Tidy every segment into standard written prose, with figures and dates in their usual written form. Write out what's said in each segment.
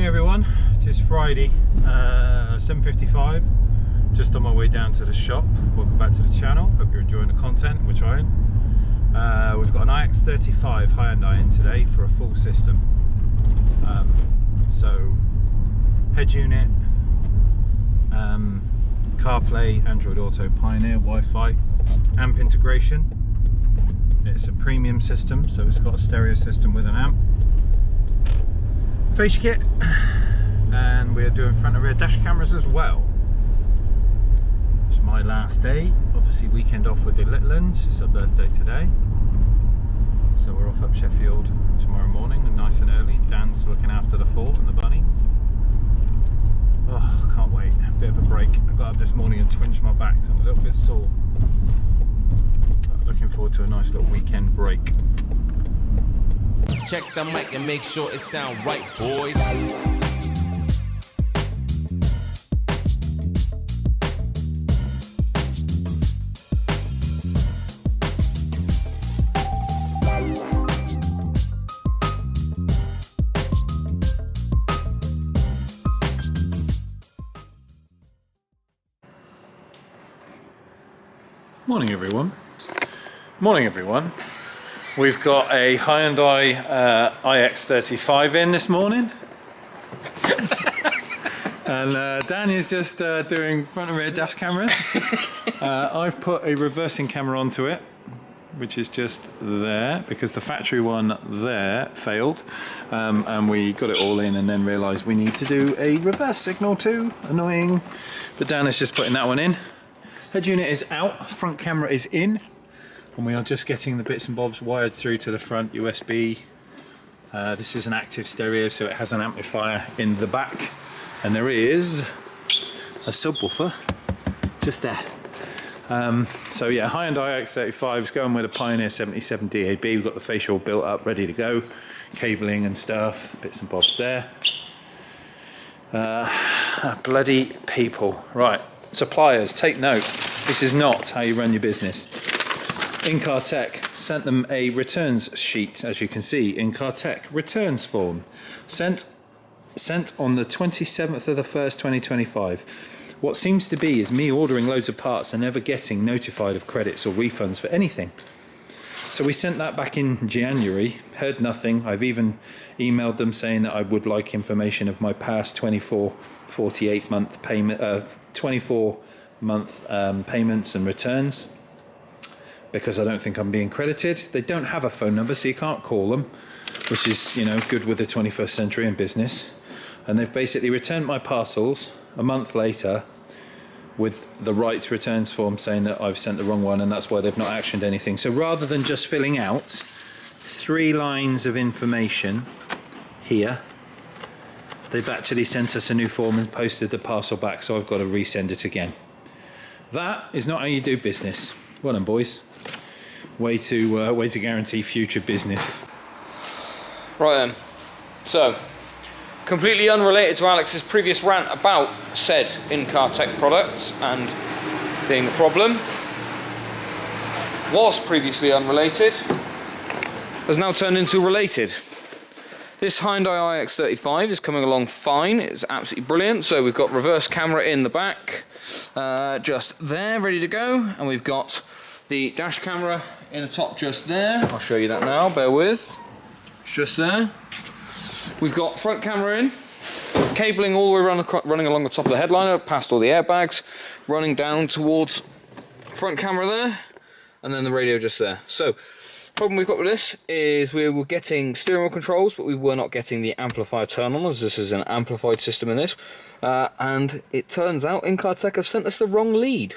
Morning everyone, it is Friday, 7:55, just on my way down to the shop. Welcome back to the channel, hope you're enjoying the content, which I am. We've got an iX35 Hyundai in today for a full system. So head unit, CarPlay, Android Auto, Pioneer, Wi-Fi, amp integration. It's a premium system, so it's got a stereo system with an amp. Face kit, and we're doing front and rear dash cameras as well. It's my last day, obviously weekend off with the little ones. It's her birthday today, so we're off up Sheffield tomorrow morning, and nice and early. Dan's looking after the fort and the bunnies. Oh, can't wait, a bit of a break. I got up this morning and twinged my back, so I'm a little bit sore, but looking forward to a nice little weekend break. Check the mic and make sure it sound right, boys. Morning everyone. Morning everyone. We've got a Hyundai iX35 in this morning. And Dan is just doing front and rear dash cameras. I've put a reversing camera onto it, which is just there, because the factory one there failed. And we got it all in and then realised we need to do a reverse signal too. Annoying. But Dan is just putting that one in. Head unit is out, front camera is in. And we are just getting the bits and bobs wired through to the front USB. This is an active stereo, so it has an amplifier in the back. And there is a subwoofer just there. So yeah, Hyundai iX35 is going with a Pioneer 77 DAB. We've got the facial built up, ready to go. Cabling and stuff, bits and bobs there. Bloody people. Right, suppliers, take note. This is not how you run your business. In-Car Tech sent them a returns sheet, as you can see. In-Car Tech returns form sent on the 27th of the 1st 2025. What seems to be is me ordering loads of parts and never getting notified of credits or refunds for anything. So we sent that back in January, heard nothing. I've even emailed them saying that I would like information of my past 48 month payment, 24 month payments and returns, because I don't think I'm being credited. They don't have a phone number, so you can't call them, which is, you know, good with the 21st century in business. And they've basically returned my parcels a month later with the right returns form saying that I've sent the wrong one, and that's why they've not actioned anything. So rather than just filling out 3 lines of information here, they've actually sent us a new form and posted the parcel back, so I've got to resend it again. That is not how you do business. Well done, boys. Way to guarantee future business. Right then, so completely unrelated to Alex's previous rant about said in-car tech products and being a problem, was previously unrelated, has now turned into related. This Hyundai iX35 is coming along fine. It's absolutely brilliant. So we've got reverse camera in the back, just there, ready to go, and we've got the dash camera in the top just there. I'll show you that now, bear with. It's just there. We've got front camera in, cabling all the way running along the top of the headliner, past all the airbags, running down towards front camera there, and then the radio just there. So, problem we've got with this is we were getting steering wheel controls, but we were not getting the amplifier turn on, as this is an amplified system in this. And it turns out In-Car Tech have sent us the wrong lead.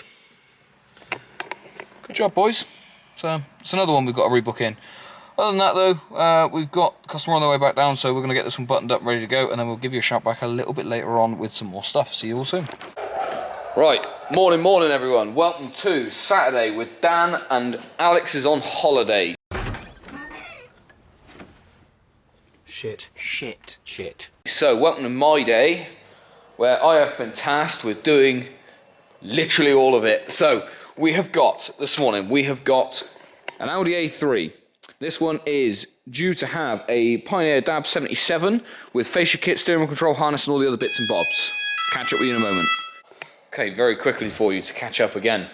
Good job, boys. So it's another one we've got to rebook in. Other than that, though, we've got the customer on their way back down, so we're going to get this one buttoned up, ready to go, and then we'll give you a shout back a little bit later on with some more stuff. See you all soon. Right, morning, everyone. Welcome to Saturday with Dan, and Alex is on holiday. Shit. So, welcome to my day, where I have been tasked with doing literally all of it. So, we have got, this morning, we have got an Audi A3. This one is due to have a Pioneer DAB 77 with fascia kit, steering wheel control harness and all the other bits and bobs. Catch up with you in a moment. Okay, very quickly for you to catch up again.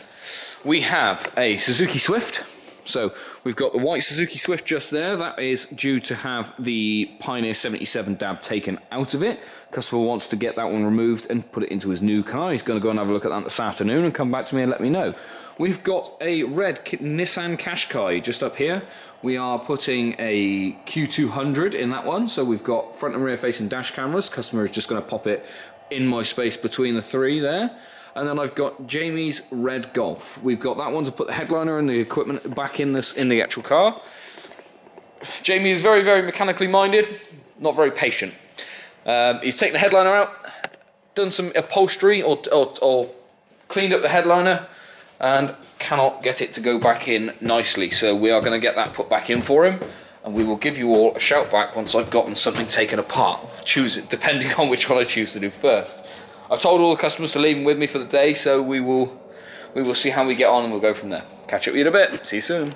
We have a Suzuki Swift. So we've got the white Suzuki Swift just there. That is due to have the Pioneer 77 DAB taken out of it. Customer wants to get that one removed and put it into his new car. He's going to go and have a look at that this afternoon and come back to me and let me know. We've got a red Nissan Qashqai just up here. We are putting a Q200 in that one. So we've got front and rear facing dash cameras. Customer is just going to pop it in my space between the three there. And then I've got Jamie's red Golf. We've got that one to put the headliner and the equipment back in the actual car. Jamie is very, very mechanically minded, not very patient. He's taken the headliner out, done some upholstery or cleaned up the headliner, and cannot get it to go back in nicely. So we are going to get that put back in for him, and we will give you all a shout back once I've gotten something taken apart. Choose it depending on which one I choose to do first. I've told all the customers to leave them with me for the day, so we will see how we get on and we'll go from there. Catch up with you in a bit. See you soon.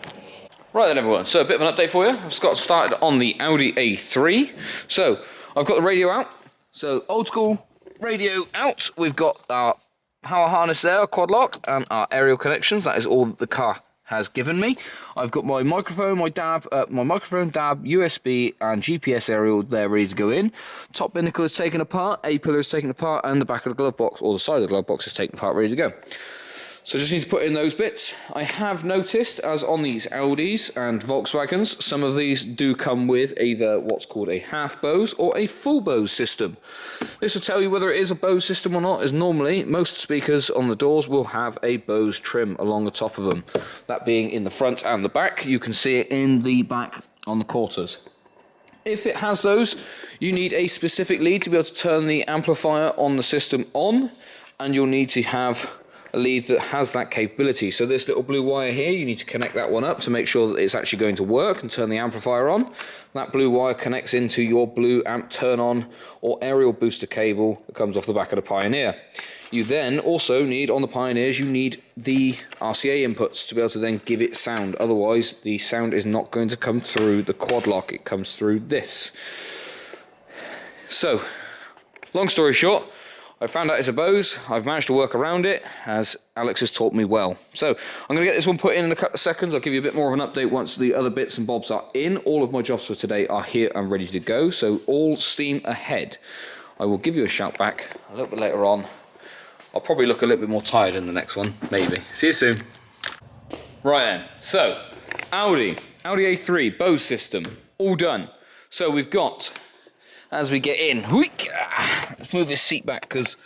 Right then everyone, so a bit of an update for you. I've just got started on the Audi A3. So I've got the radio out. So old school radio out. We've got our power harness there, quad lock, and our aerial connections. That is all that the car has given me. I've got my microphone, my microphone, DAB, USB, and GPS aerial there ready to go in. Top binnacle is taken apart, A pillar is taken apart, and the back of the glove box, or the side of the glove box, is taken apart, ready to go. So just need to put in those bits. I have noticed, as on these Audis and Volkswagens, some of these do come with either what's called a half Bose or a full Bose system. This will tell you whether it is a Bose system or not, as normally most speakers on the doors will have a Bose trim along the top of them. That being in the front and the back. You can see it in the back on the quarters. If it has those, you need a specific lead to be able to turn the amplifier on the system on, and you'll need to have a lead that has that capability. So this little blue wire here, you need to connect that one up to make sure that it's actually going to work and turn the amplifier on. That blue wire connects into your blue amp turn on or aerial booster cable that comes off the back of the Pioneer. You then also need, on the Pioneers, you need the RCA inputs to be able to then give it sound. Otherwise, the sound is not going to come through the quad lock, it comes through this. So, long story short, I found out it's a Bose. I've managed to work around it, as Alex has taught me well. So I'm going to get this one put in a couple of seconds. I'll give you a bit more of an update once the other bits and bobs are in. All of my jobs for today are here and ready to go, so all steam ahead. I will give you a shout back a little bit later on. I'll probably look a little bit more tired in the next one, maybe. See you soon. Right then, so Audi A3, Bose system, all done. So we've got, as we get in, let's move this seat back because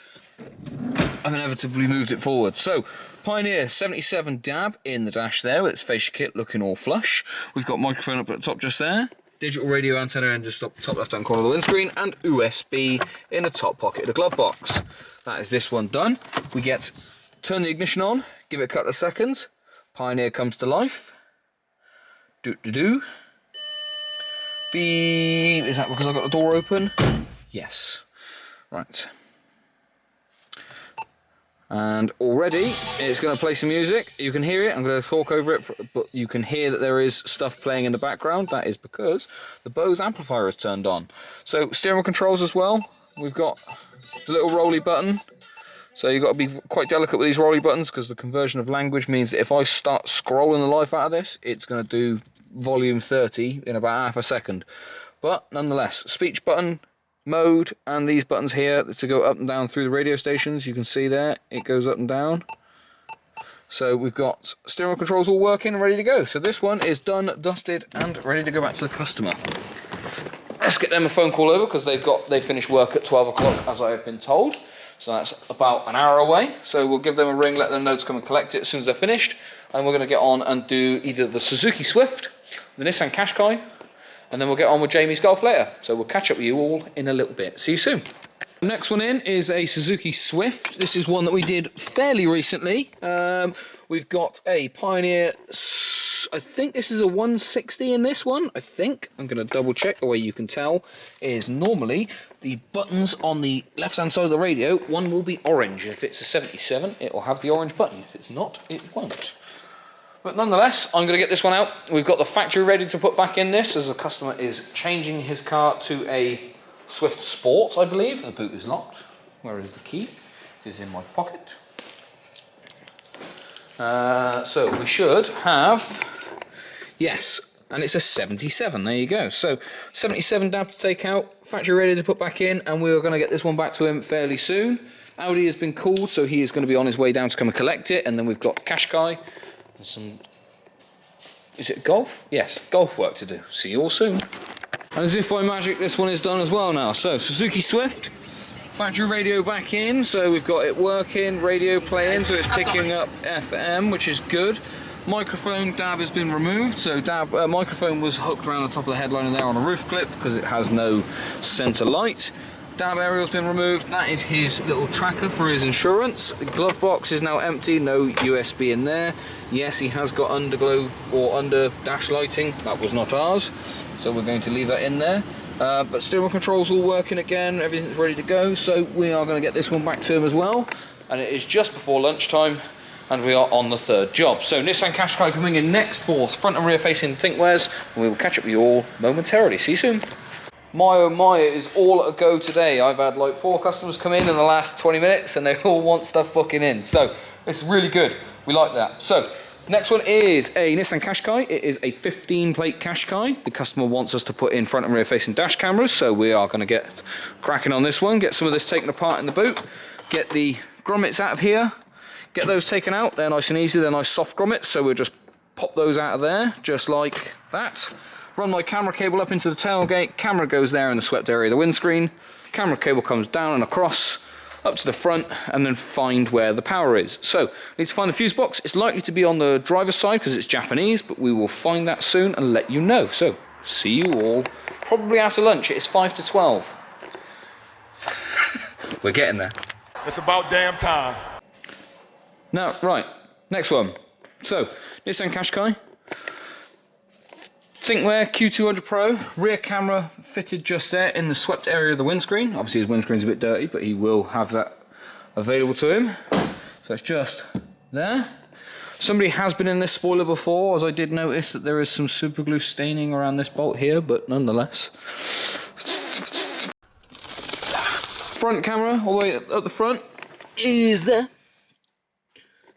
I've inevitably moved it forward. So, Pioneer 77 DAB in the dash there with its fascia kit looking all flush. We've got microphone up at the top just there, digital radio antenna in just up top left hand corner of the windscreen, and USB in the top pocket of the glove box. That is this one done. We turn the ignition on, give it a couple of seconds. Pioneer comes to life. Do-do-do. Beep. Is that because I've got the door open? Yes. Right. And already it's going to play some music. You can hear it. I'm going to talk over it, but you can hear that there is stuff playing in the background. That is because the Bose amplifier is turned on. So steering wheel controls as well. We've got the little rolly button. So you've got to be quite delicate with these rolly buttons because the conversion of language means that if I start scrolling the life out of this, it's going to do volume 30 in about half a second. But nonetheless, speech button, mode, and these buttons here to go up and down through the radio stations. You can see there, it goes up and down. So we've got steering wheel controls all working and ready to go. So this one is done, dusted, and ready to go back to the customer. Let's get them a phone call over because they finished work at 12 o'clock as I have been told. So that's about an hour away. So we'll give them a ring, let them know to come and collect it as soon as they're finished. And we're going to get on and do either the Suzuki Swift, the Nissan Qashqai, and then we'll get on with Jamie's Golf later. So we'll catch up with you all in a little bit. See you soon. The next one in is a Suzuki Swift. This is one that we did fairly recently. We've got a Pioneer, I think this is a 160 in this one, I think. I'm going to double check. The way you can tell is normally the buttons on the left hand side of the radio, one will be orange. If it's a 77, it will have the orange button. If it's not, it won't. But nonetheless, I'm going to get this one out. We've got the factory ready to put back in this as the customer is changing his car to a Swift Sport, I believe. The boot is locked. Where is the key? It is in my pocket. So we should have, yes, and it's a 77, there you go. So 77 dab to take out, factory ready to put back in, and we are going to get this one back to him fairly soon. Audi has been called, so he is going to be on his way down to come and collect it, and then we've got Qashqai and some, is it golf? Yes, golf work to do. See you all soon. And as if by magic, this one is done as well now. So Suzuki Swift, factory radio back in, so we've got it working, radio playing, so it's picking up FM, which is good. Microphone dab has been removed, so microphone was hooked around the top of the headliner there on a roof clip because it has no center light. Dab aerial's been removed. That is his little tracker for his insurance. The glove box is now empty, no USB in there. Yes, he has got underglow or under dash lighting. That was not ours, so we're going to leave that in there. But steering control's all working again, everything's ready to go, so we are going to get this one back to him as well. And it is just before lunchtime, and we are on the third job. So Nissan Qashqai coming in next for front and rear facing thinkwares, and we will catch up with you all momentarily. See you soon. My oh my, it is all a go today. I've had like 4 customers come in the last 20 minutes, and they all want stuff booking in. So it's really good. We like that. So next one is a Nissan Qashqai. It is a 15 plate Qashqai. The customer wants us to put in front and rear facing dash cameras, so we are going to get cracking on this one, get some of this taken apart in the boot, get the grommets out of here, get those taken out. They're nice and easy, they're nice soft grommets, so we'll just pop those out of there, just like that. Run my camera cable up into the tailgate, camera goes there in the swept area of the windscreen, camera cable comes down and across, up to the front, and then find where the power is. So, need to find the fuse box. It's likely to be on the driver's side because it's Japanese, but we will find that soon and let you know. So, see you all probably after lunch. It is 5 to 12. We're getting there. It's about damn time. Now, right, next one. So, Nissan Qashqai. Thinkware Q200 Pro, rear camera fitted just there in the swept area of the windscreen. Obviously his windscreen's a bit dirty, but he will have that available to him. So it's just there. Somebody has been in this spoiler before, as I did notice that there is some super glue staining around this bolt here, but nonetheless. Front camera, all the way at the front, is there.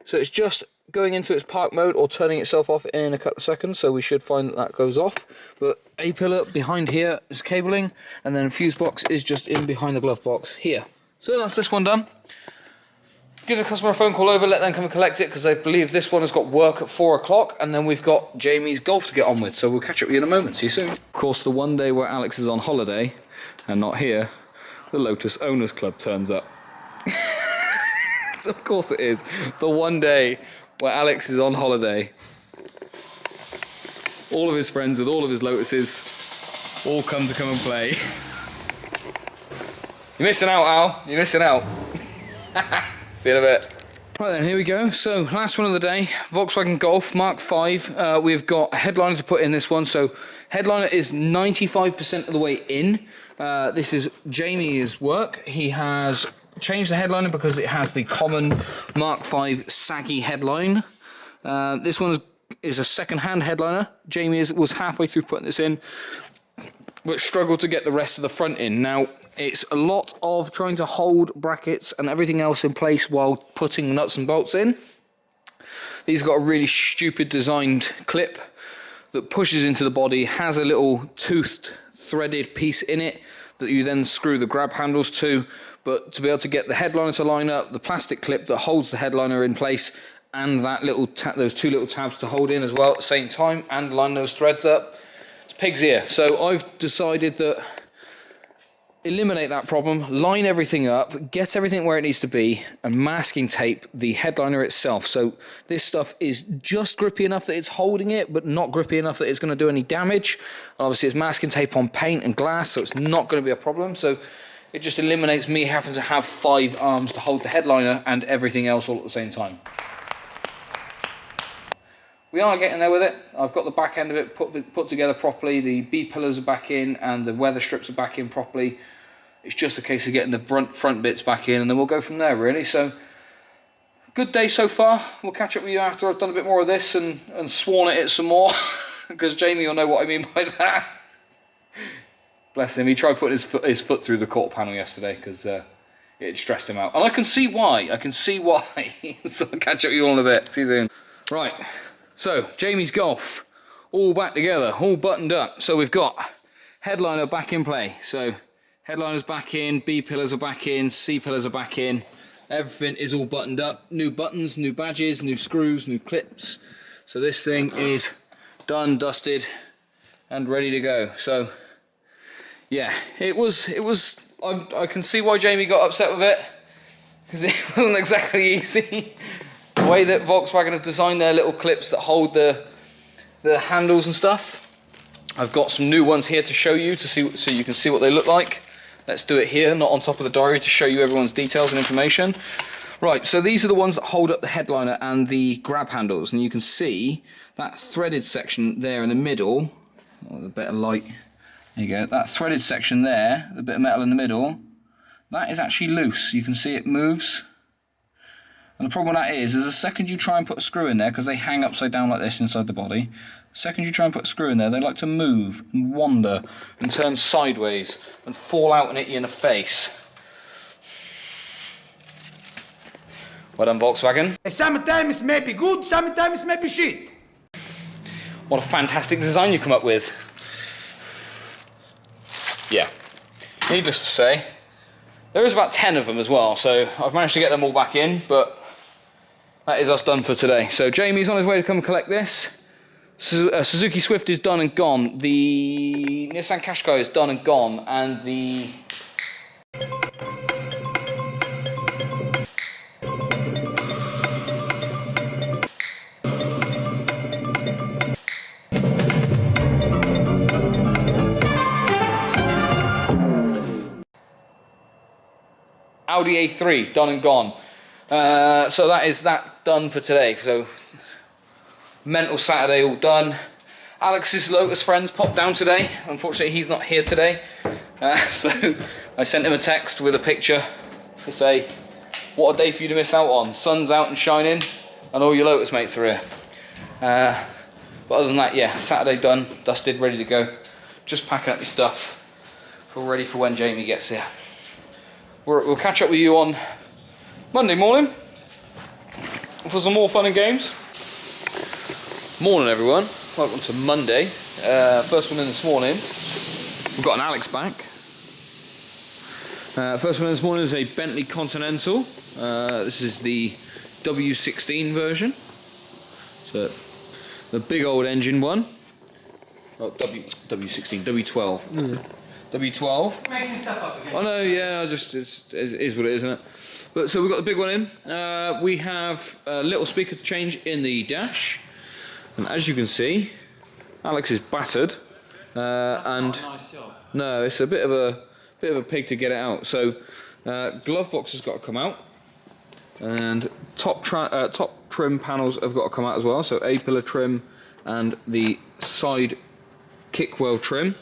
So it's just going into its park mode or turning itself off in a couple of seconds, so we should find that goes off. But A-pillar behind here is cabling, and then fuse box is just in behind the glove box here. So that's this one done. Give the customer a phone call over, let them come and collect it, because I believe this one has got work at 4 o'clock, and then we've got Jamie's golf to get on with, so we'll catch up with you in a moment. See you soon. Of course, the one day where Alex is on holiday and not here, the Lotus Owners Club turns up. Of course it is. The one day where Alex is on holiday. All of his friends with all of his Lotuses all come and play. You're missing out, Al. You're missing out. See you in a bit. Right then, here we go. So, last one of the day, Volkswagen Golf Mark V. We've got a headliner to put in this one. So, headliner is 95% of the way in. This is Jamie's work. He has changed the headliner because it has the common Mark V saggy headline. This one is a second-hand headliner. Jamie was halfway through putting this in, but struggled to get the rest of the front in. Now, it's a lot of trying to hold brackets and everything else in place while putting nuts and bolts in. These got a really stupid designed clip that pushes into the body, has a little toothed threaded piece in it that you then screw the grab handles to. But to be able to get the headliner to line up, the plastic clip that holds the headliner in place, and that little those 2 little tabs to hold in as well at the same time, and line those threads up, it's pig's ear. So I've decided that eliminate that problem, line everything up, get everything where it needs to be, and masking tape the headliner itself. So this stuff is just grippy enough that it's holding it, but not grippy enough that it's going to do any damage. And obviously it's masking tape on paint and glass, so it's not going to be a problem. So it just eliminates me having to have 5 arms to hold the headliner and everything else all at the same time. We are getting there with it. I've got the back end of it put together properly. The B-pillars are back in and the weather strips are back in properly. It's just a case of getting the front bits back in, and then we'll go from there, really. So good day so far. We'll catch up with you after I've done a bit more of this and sworn at it some more, because Jamie will know what I mean by that. Bless him, he tried putting his foot through the quarter panel yesterday because it stressed him out. And I can see why, so I'll catch up with you all in a bit. See you soon. Right, so Jamie's golf, all back together, all buttoned up. So we've got headliner back in play. So headliner's back in, B pillars are back in, C pillars are back in. Everything is all buttoned up. New buttons, new badges, new screws, new clips. So this thing is done, dusted, and ready to go. So yeah, it was. I can see why Jamie got upset with it, because it wasn't exactly easy. The way that Volkswagen have designed their little clips that hold the handles and stuff. I've got some new ones here to show you so you can see what they look like. Let's do it here, not on top of the diary, to show you everyone's details and information. Right, so these are the ones that hold up the headliner and the grab handles, and you can see that threaded section there in the middle. Oh, a bit of light. There you go. That threaded section there, the bit of metal in the middle, that is actually loose. You can see it moves. And the problem with that is the second you try and put a screw in there, because they hang upside down like this inside the body, the second you try and put a screw in there, they like to move and wander and turn sideways and fall out and hit you in the face. Well done, Volkswagen. Sometimes it may be good, sometimes it may be shit. What a fantastic design you come up with. Yeah, needless to say, there is about 10 of them as well, so I've managed to get them all back in, but that is us done for today. So Jamie's on his way to come collect this. Suzuki Swift is done and gone. The Nissan Qashqai is done and gone, and the Audi A3 done and gone. So that is that done for today. So mental Saturday all done. Alex's Lotus friends popped down today. Unfortunately, he's not here today. So I sent him a text with a picture to say, what a day for you to miss out on. Sun's out and shining, and all your Lotus mates are here. But other than that, yeah, Saturday done, dusted, ready to go. Just packing up your stuff, all ready for when Jamie gets here. We'll catch up with you on Monday morning for some more fun and games. Morning, everyone. Welcome to Monday. First one in this morning. We've got an Alex back. First one in this morning is a Bentley Continental. This is the W16 version. So the big old engine one. Oh, W16, W12. W12. Making stuff up again. I know, yeah, it is what it is, isn't it? But so we've got the big one in. We have a little speaker to change in the dash. And as you can see, Alex is battered. And Not a nice job. no, it's a bit of a pig to get it out. So glove box has got to come out. And top trim panels have got to come out as well. So A-pillar trim and the side kickwell trim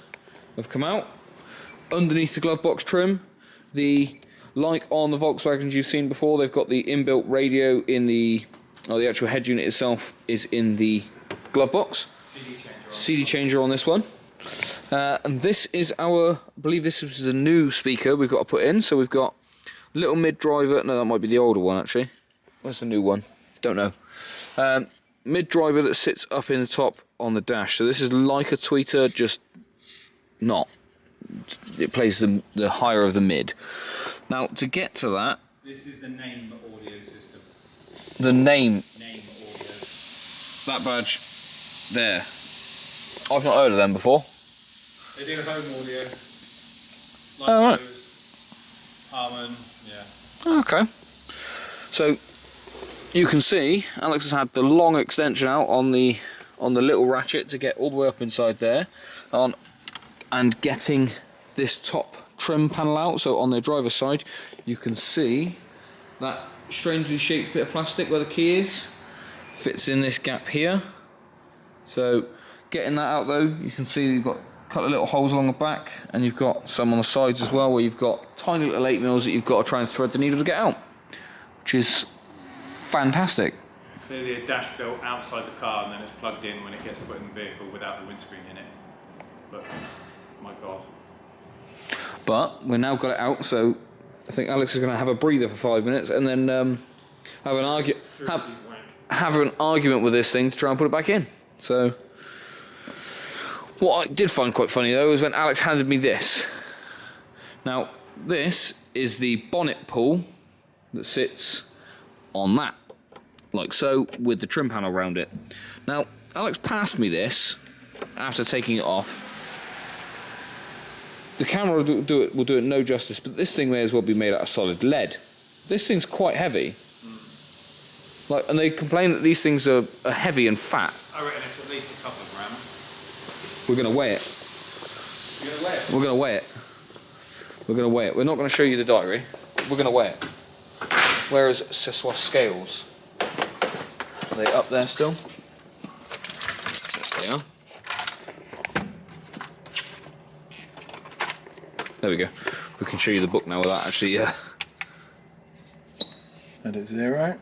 have come out. Underneath the glove box trim, like on the Volkswagens you've seen before, they've got the inbuilt radio in the actual head unit itself is in the glove box. CD changer on this one. And this is I believe this is the new speaker we've got to put in. So we've got a little mid-driver, no, that might be the older one actually. Where's the new one? Don't know. Mid-driver that sits up in the top on the dash. So this is like a tweeter, just not. It plays the higher of the mid. Now to get to that, This is the name audio system. the name, Name audio. that badge there. I've not heard of them before. They do home audio. Like Oh, right. those. Harman, yeah. Okay. So you can see Alex has had the long extension out on the little ratchet to get all the way up inside there, and getting this top trim panel out. So on the driver's side, you can see that strangely shaped bit of plastic where the key is fits in this gap here. So getting that out though, you can see you've got a couple of little holes along the back, and you've got some on the sides as well where you've got tiny little 8mm that you've got to try and thread the needle to get out, which is fantastic. Clearly a dash built outside the car and then it's plugged in when it gets put in the vehicle without the windscreen in it. But, my God. But we've now got it out, so I think Alex is going to have a breather for 5 minutes and then have an argument with this thing to try and put it back in. So, what I did find quite funny though is when Alex handed me this. Now, this is the bonnet pull that sits on that, like so, with the trim panel around it. Now, Alex passed me this after taking it off. The camera will do it no justice, but this thing may as well be made out of solid lead. This thing's quite heavy. Like, and they complain that these things are heavy and fat. I reckon it's at least a couple of grams. We're going to weigh it. You're going to weigh it? We're going to weigh it. We're going to weigh it. We're not going to show you the diary. We're going to weigh it. Where is ce soit scales? Are they up there still? Yes, they are. There we go. We can show you the book now without actually. That is 0.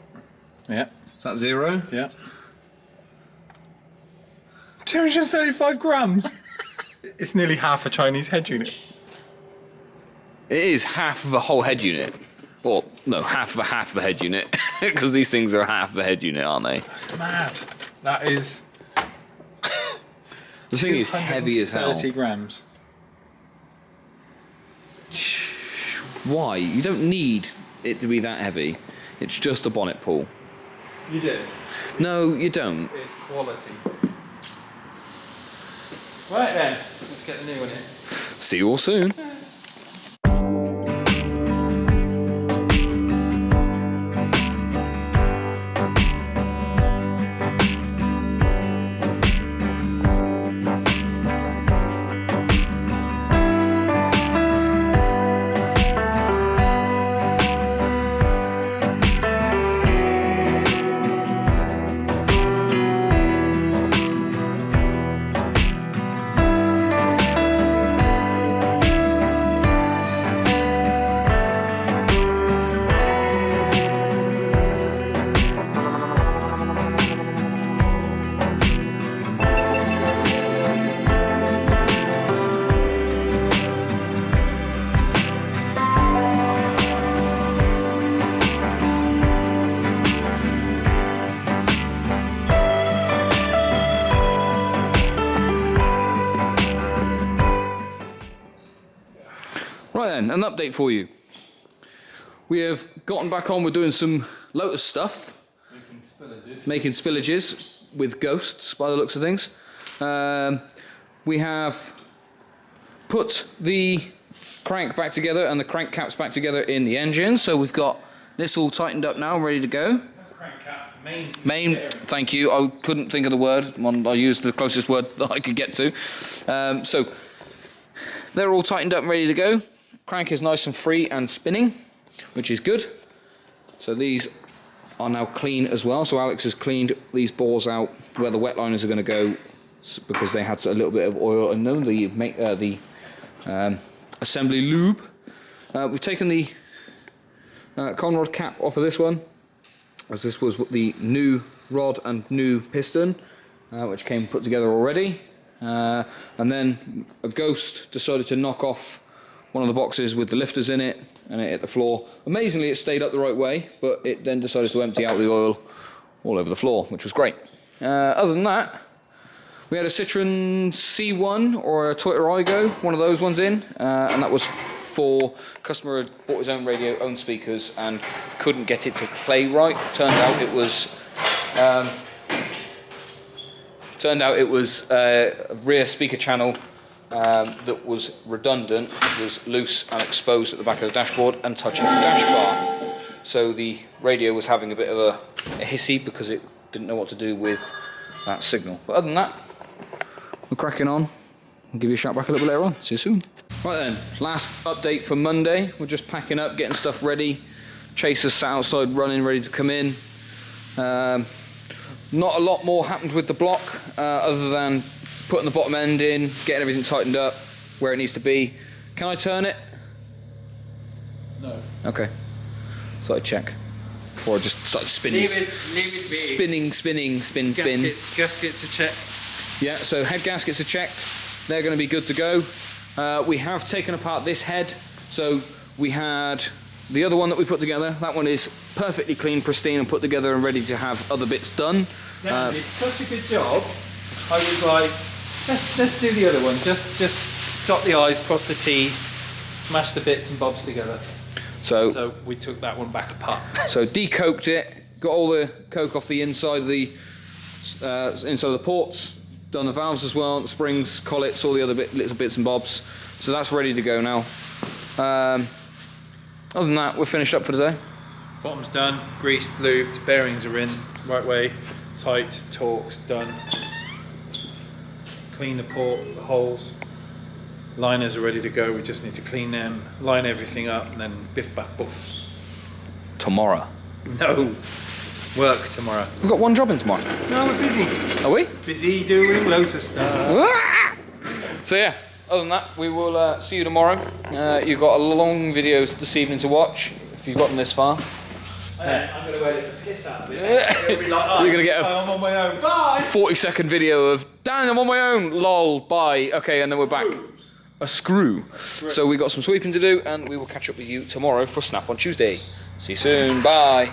Yeah. Is that 0? Yeah. 235 grams. It's nearly half a Chinese head unit. It is half of a whole head unit. Well, no, half of a head unit. Because these things are half of a head unit, aren't they? That's mad. That is. The thing is heavy as hell. 30 grams. Why? You don't need it to be that heavy. It's just a bonnet pull. You do? No, you don't. It's quality. Right then, let's get the new one in. See you all soon. Right then, an update for you. We have gotten back on with doing some Lotus stuff. Making spillages with ghosts, by the looks of things. We have put the crank back together and the crank caps back together in the engine. So we've got this all tightened up now, ready to go. Crank caps, main. Thank you. I couldn't think of the word. I used the closest word that I could get to. So they're all tightened up and ready to go. Crank is nice and free and spinning, which is good. So these are now clean as well. So Alex has cleaned these bores out where the wet liners are going to go because they had a little bit of oil in them. The assembly lube. We've taken the conrod cap off of this one, as this was the new rod and new piston, which came put together already. And then a ghost decided to knock off one of the boxes with the lifters in it, and it hit the floor. Amazingly, it stayed up the right way, but it then decided to empty out the oil all over the floor, which was great. Other than that, we had a Citroen C1 or a Toyota Igo, one of those ones in, and that was for customer who bought his own radio, own speakers, and couldn't get it to play right. Turned out it was a rear speaker channel that was redundant, was loose and exposed at the back of the dashboard and touching the dash bar. So the radio was having a bit of a hissy because it didn't know what to do with that signal. But other than that, we're cracking on. I'll give you a shout back a little bit later on. See you soon. Right then, last update for Monday. We're just packing up, getting stuff ready. Chaser's sat outside running, ready to come in. Not a lot more happened with the block, other than putting the bottom end in, getting everything tightened up where it needs to be. Can I turn it? No. Okay. So I check. before I just start spinning. Leave it be. Spin. Gaskets are checked. Yeah, so head gaskets are checked. They're going to be good to go. We have taken apart this head. So we had the other one that we put together. That one is perfectly clean, pristine, and put together and ready to have other bits done. Dan did such a good job. I was like, let's do the other one. Just dot the I's, cross the T's, smash the bits and bobs together. So we took that one back apart. So decoked it, got all the coke off the inside of the ports, done the valves as well, the springs, collets, all the other little bits and bobs. So that's ready to go now. Other than that, we're finished up for today. Bottom's done, greased, lubed, bearings are in, right way, tight, torques, done. Clean the port, the holes. Liners are ready to go, we just need to clean them, line everything up, and then biff back boof. Tomorrow. No, work tomorrow. We've got one job in tomorrow. No, we're busy. Are we? Busy doing lotus stuff. So yeah, other than that, we will see you tomorrow. You've got a long video this evening to watch, if you've gotten this far. I'm going to edit the piss out of it. It'll be like, oh, You're going to get I'm on my own. Bye! 40-second video of, Dan, I'm on my own, lol, bye. Okay, and then we're back. A screw. So we got some sweeping to do, and we will catch up with you tomorrow for Snap on Tuesday. See you soon, bye.